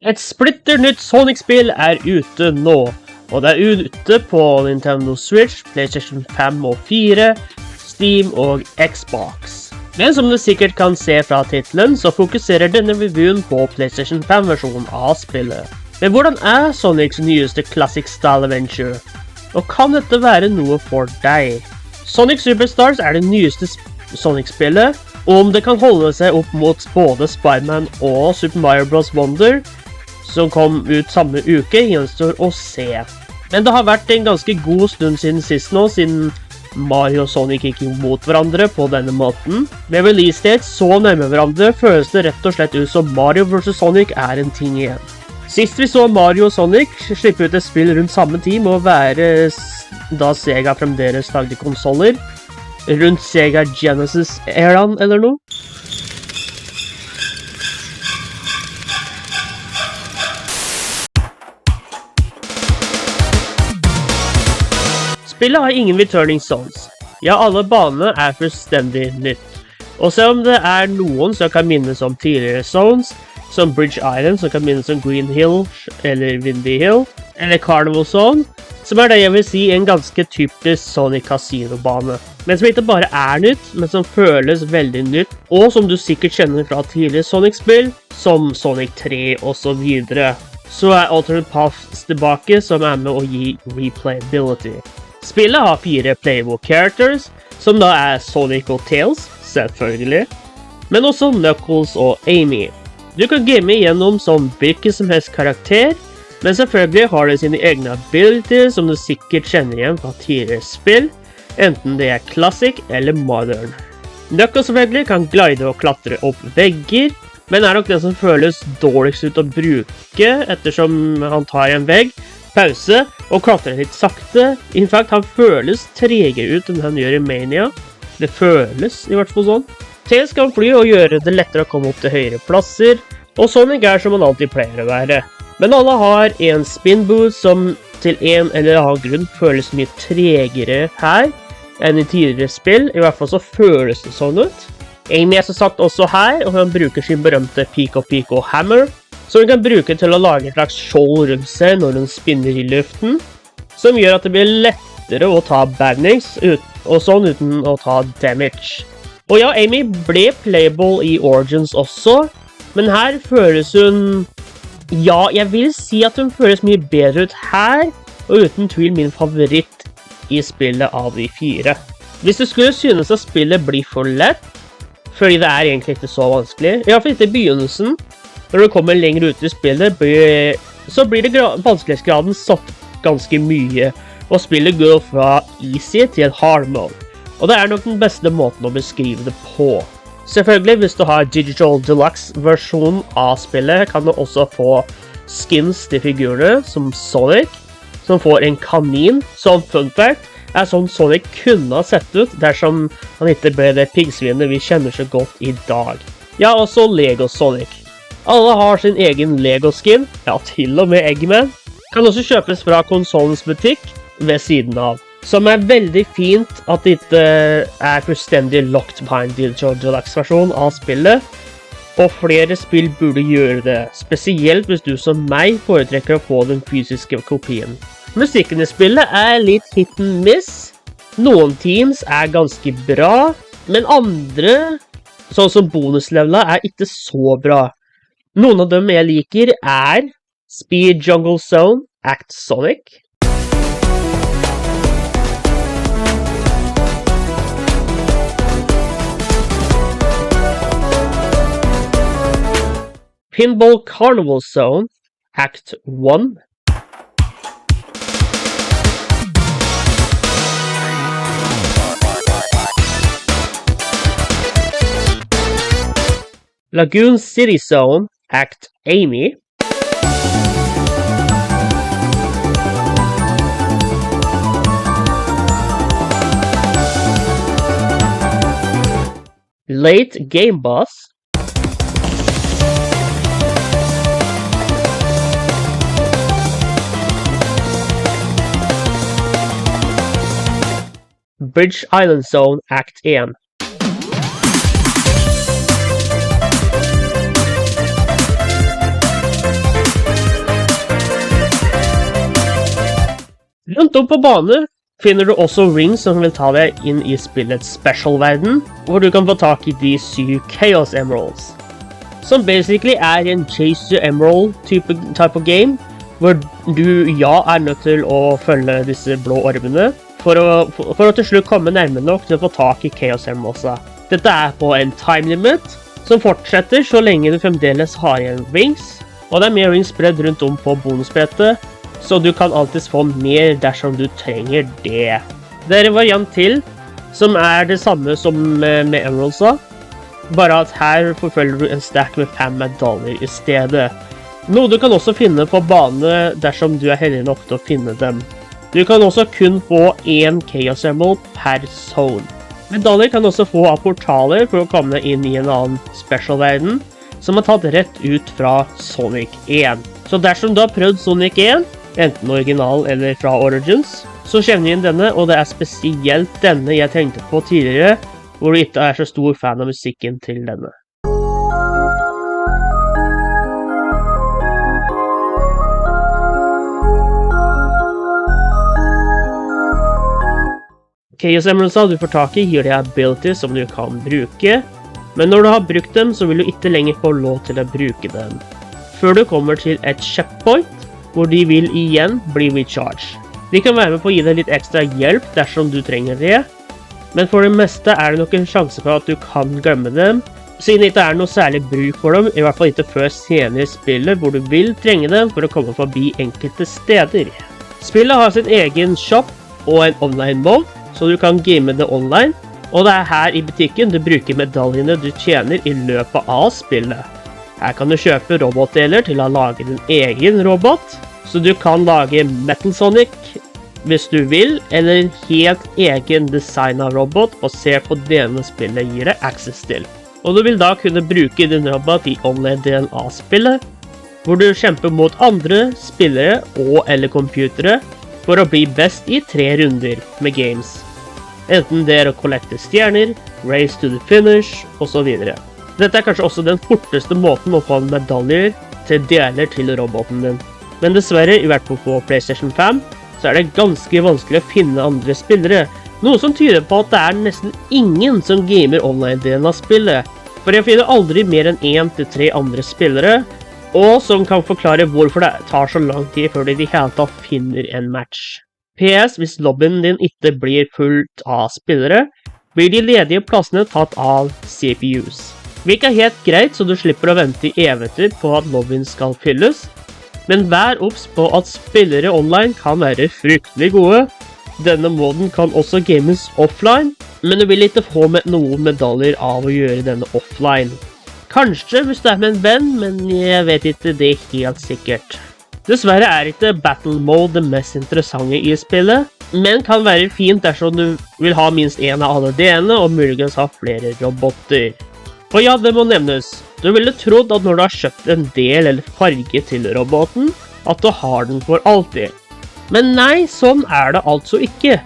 Et splitter nytt Sonic-spill er ute nå, og det er ute på Nintendo Switch, PlayStation 5 og 4, Steam og Xbox. Men som du sikkert kan se fra titlen, så fokuserer denne reviewen på PlayStation 5-versjonen av spillet. Men hvordan er Sonics nyeste Classic Style Adventure? Og kan dette være noe for deg? Sonic Superstars er det nyeste Sonic-spillet, og om det kan holde seg opp mot både Spider-Man og Super Mario Bros. Wonder, som kom ut samme uke, gjenstår å se. Men det har vært en ganske god stund siden sist nå, siden Mario og Sonic gikk mot hverandre på denne måten. Med release-date så nærme hverandre føles det rett og slett ut som Mario vs. Sonic er en ting igjen. Sist vi så Mario og Sonic slippe ut et spill rundt samme tid må være da Sega fremdeles lagde konsoler, rundt Sega Genesis-eraen eller noe. Spillet har ingen returning zones. Ja, alle banene er fullstendig nytt. Og selv om det er noen som kan minnes om tidligere zones, som Bridge Island, som kan minnes om Green Hill, eller Windy Hill, eller Carnival Zone, som er det jeg vil si en ganske typisk Sonic Casino-bane. Men som ikke bare er nytt, men som føles veldig nytt, og som du sikkert kjenner fra tidligere Sonic-spill, som Sonic 3 og så videre. Så er Alternate Paths tilbake, som er med å gi replayability. Spillet har 4 playable characters, som da er Sonic og Tails, selvfølgelig, men også Knuckles og Amy. Du kan game igjennom som hvilken som helst karakter, men selvfølgelig har det sine egne abilities som du sikkert kjenner igjen fra tidligere spill, enten det er classic eller modern. Knuckles selvfølgelig kan glide og klatre opp vegger, men er nok den som føles dårligst ut å bruke, ettersom han tar en vegg, pause og klatrer litt sakte. In fact, han føles tregere ut enn han gjør i Mania. Det føles i hvert fall sånn. Tails kan fly og gjøre det lettere å komme opp til høyere plasser, og Sonic er som han alltid pleier å være. Men alle har en spin boost som til en eller annen grunn føles mye tregere her enn i tidligere spill. I hvert fall så føles det sånn ut. Amy er som sagt også her, og hun bruker sin berømte Pico Pico Hammer, som hun kan bruke til å lage et slags skjold rundt seg når hun spinner i luften, som gjør at det blir lettere å ta badnings og sånn uten å ta damage. Og ja, Amy ble playable i Origins også, men her føles hun... Ja, jeg vil si at hun føles mye bedre ut her, og uten tvil min favoritt i spillet av de 4. Hvis du skulle synes at spillet blir for lett, fordi det er egentlig ikke så vanskelig, i hvert fall ikke i begynnelsen, når du kommer lenger ut i spillet, så blir det vanskelighetsgraden satt ganske mye, og spillet går fra easy til hard mode. Og det er nok den beste måten å beskrive det på. Selvfølgelig, hvis du har Digital Deluxe-versjonen av spillet, kan du også få skins til figurene, som Sonic, som får en kanin, som fun fact, er sånn Sonic kunne ha sett ut dersom han ikke ble det piggsvinet vi kjenner så godt i dag. Ja, også Lego Sonic. Alle har sin egen Lego-skin, ja, til og med Eggman. Kan også kjøpes fra konsolens butikk ved siden av. Som er veldig fint at det ikke er fullstendig locked behind Digital Deluxe-versjonen av spillet, og flere spill burde gjøre det, spesielt hvis du som meg foretrekker å få den fysiske kopien. Musikken i spillet er litt hit and miss. Noen teams er ganske bra, men andre, sånn som bonuslevelet, er ikke så bra. Noen av dem jeg liker er Speed Jungle Zone, Act Sonic, Pinball Carnival Zone, Act 1, Lagoon City Zone, Act Amy, Late Game Boss, Bridge Island Zone, Act 1. Langt opp på bane finner du også rings som vil ta deg inn i spillets special-verden, hvor du kan få tak i de 7 Chaos Emeralds. Som basically er en Chase the Emerald type of game, hvor du er nødt til å følge disse blå ormene for å til slutt komme nærme nok til å få tak i Chaos Emeralds. Dette er på en time limit som fortsetter så lenge du fremdeles har igjen rings, og det er mer rings spredd rundt om på bonusbrettet, så du kan alltid få mer dersom du trenger det. Det er en variant til, som er det samme som med Emeraldsa, bare at her forfølger du en stack med 5 medaljer i stedet. Noe du kan også finne på bane dersom du er heldig nok til å finne dem. Du kan også kun få 1 Chaos Emerald per zone. Medaljer kan også få av portaler for å komme inn i en annen special-verden, som er tatt rett ut fra Sonic 1. Så dersom du har prøvd Sonic 1, enten original eller fra Origins, så kjenner du igjen denne, og det er spesielt denne jeg tenkte på tidligere, hvor du ikke er så stor fan av musikken til denne. Chaos Emeraldsa du får tak i gir deg abilities som du kan bruke, men når du har brukt dem, så vil du ikke lenger få lov til å bruke dem. Før du kommer til et checkpoint, hvor de vil igjen bli recharged. De kan være med på å gi deg litt ekstra hjelp dersom du trenger det, men for det meste er det nok en sjanse for at du kan glemme dem, siden det ikke er noe særlig bruk for dem, i hvert fall ikke før senere i spillet hvor du vil trenge dem for å komme forbi enkelte steder. Spillet har sin egen shop og en online mode, så du kan game det online, og det er her i butikken du bruker medaljene du tjener i løpet av spillet. Her kan du kjøpe robotdeler til å lage din egen robot, så du kan lage Metal Sonic hvis du vil, eller en helt egen designet robot basert på denne spillet gir deg access til. Og du vil da kunne bruke din robot i online-delen av spillet, hvor du kjemper mot andre spillere og eller computere for å bli best i 3 runder med games. Enten det er å kollekte stjerner, race to the finish, og så videre. Dette er kanskje også den forteste måten å få medaljer til deler til roboten din. Men dessverre, i hvert fall på PlayStation 5, så er det ganske vanskelig å finne andre spillere. Noe som tyder på at det er nesten ingen som gamer online-delen av spillet. For jeg finner aldri mer enn 1 til 3 andre spillere, og som kan forklare hvorfor det tar så lang tid før de i hele tatt finner en match. PS, hvis lobbyen din ikke blir fullt av spillere, blir de ledige plassene tatt av CPUs. Hvilket er helt greit, så du slipper å vente i evigheter på at lobbyen skal fylles, men vær obs på at spillere online kan være fryktelig gode. Denne moden kan også games offline, men du vil ikke få med noen medaljer av å gjøre denne offline. Kanskje hvis du er med en venn, men jeg vet ikke det helt sikkert. Dessverre er ikke Battle Mode det mest interessante i spillet, men kan være fint dersom du vil ha minst en av alle delene og muligens ha flere roboter. Og ja, det må nevnes. Du ville trodd at når du har kjøpt en del eller farge til roboten, at du har den for alltid. Men nei, sånn er det altså ikke.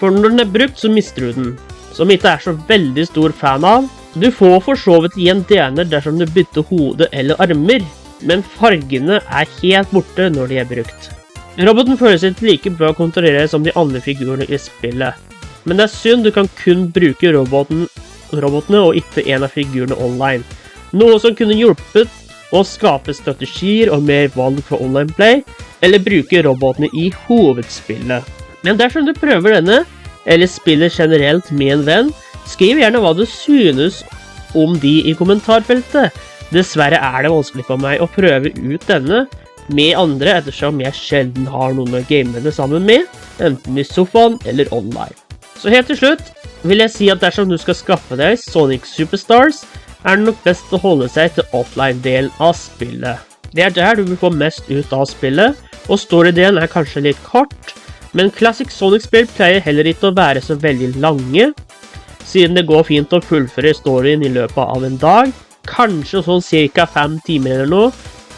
For når den er brukt, så mister du den, som ikke er så veldig stor fan av. Du får for så vidt igjen delene dersom du bytter hode eller armer, men fargene er helt borte når de er brukt. Roboten føles ikke like bra å kontrollere som de andre figurene i spillet. Men det er synd du kan kun bruke robotene og ikke en av figurene online. Noe som kunne hjulpet å skape strategier og mer valg for online play, eller bruke robotene i hovedspillet. Men dersom du prøver denne, eller spiller generelt med en venn, skriv gjerne hva du synes om de i kommentarfeltet. Dessverre er det vanskelig for meg å prøve ut denne med andre, ettersom jeg sjelden har noen å game det sammen med, enten i sofaen eller online. Så helt til slutt vil jeg si at dersom du skal skaffe deg Sonic Superstars, er det nok best å holde seg til offline-delen av spillet. Det er der du vil få mest ut av spillet, og story-delen er kanskje litt kort, men Classic Sonic-spill pleier heller ikke å være så veldig lange, siden det går fint å fullføre storyen i løpet av en dag, kanskje sånn cirka 5 timer eller noe,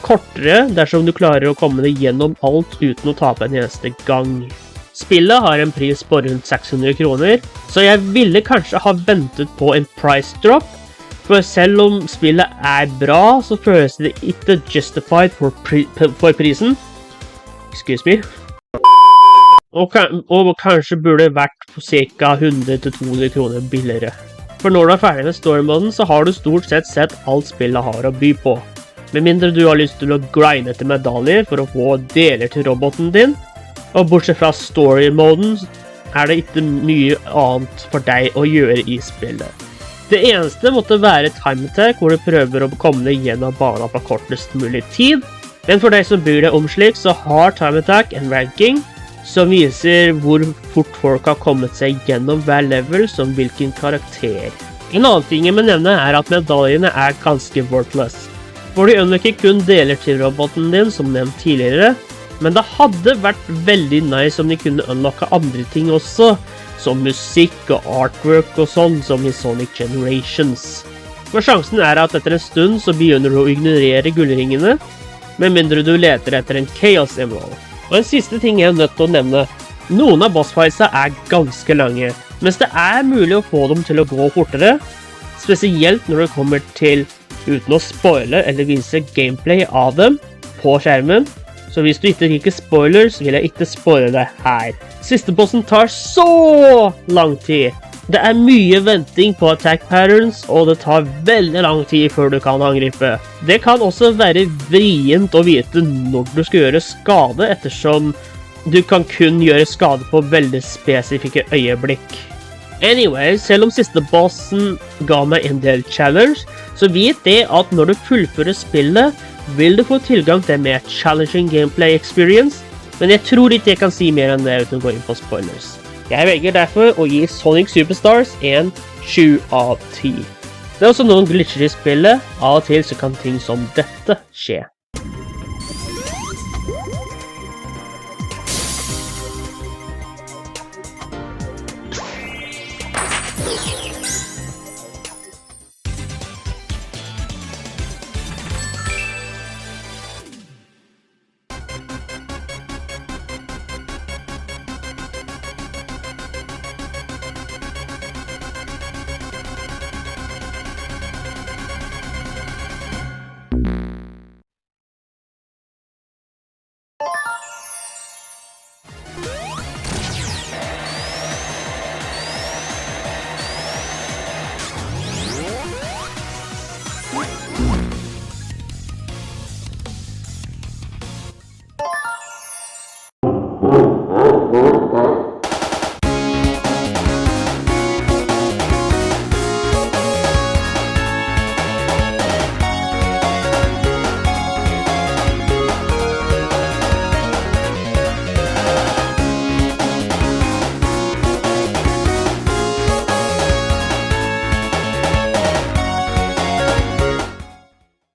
kortere dersom du klarer å komme deg gjennom alt uten å tape en eneste gang. Spillet har en pris på rundt 600 kroner, så jeg ville kanskje ha ventet på en price drop, for selv om spillet er bra, så føles det ikke justified for prisen. Excuse me. og kanskje burde vært på ca. 100–200 kroner billigere. For når du er ferdig med story-moden, så har du stort sett alt spillet har å by på. Med mindre du har lyst til å grinde etter medaljer for å få deler til roboten din, og bortsett fra story-moden er det ikke mye annet for deg å gjøre i spillet. Det eneste måtte være time attack, hvor du prøver å komme deg gjennom banen på kortest mulig tid. Men for deg som bryr deg om slik, så har time attack en ranking som viser hvor fort folk har kommet seg gjennom hver level som hvilken karakter. En annen ting jeg må nevne er at medaljene er ganske worthless. For de unlocker kun deler til roboten din, som nevnt tidligere, men det hadde vært veldig nice om de kunne unlocke andre ting også, som musikk og artwork og sånn som i Sonic Generations. For sjansen er at etter en stund så begynner du å ignorere gullringene, med mindre du leter etter en Chaos Emerald. Og en siste ting jeg er nødt til å nevne. Noen av bossfightsa er ganske lange, mens det er mulig å få dem til å gå fortere, spesielt når det kommer til uten å spoile eller vise gameplay av dem på skjermen. Så hvis du ikke liker spoilers, vil jeg ikke spoile det her. Siste bossen tar så lang tid. Det er mye venting på attack patterns, og det tar veldig lang tid før du kan angripe. Det kan også være vrient å vite når du skal gjøre skade, ettersom du kan kun gjøre skade på veldig spesifikke øyeblikk. Anyway, selv om siste bossen ga meg en del challenge, så vet det at når du fullfører spillet, vil du få tilgang til mer challenging gameplay experience, men jeg tror ikke jeg kan si mer enn det uten å gå inn på spoilers. Jeg velger derfor å gi Sonic Superstars en 7 av 10. Det er også noen glitcher i spillet, av og til så kan ting som dette skje.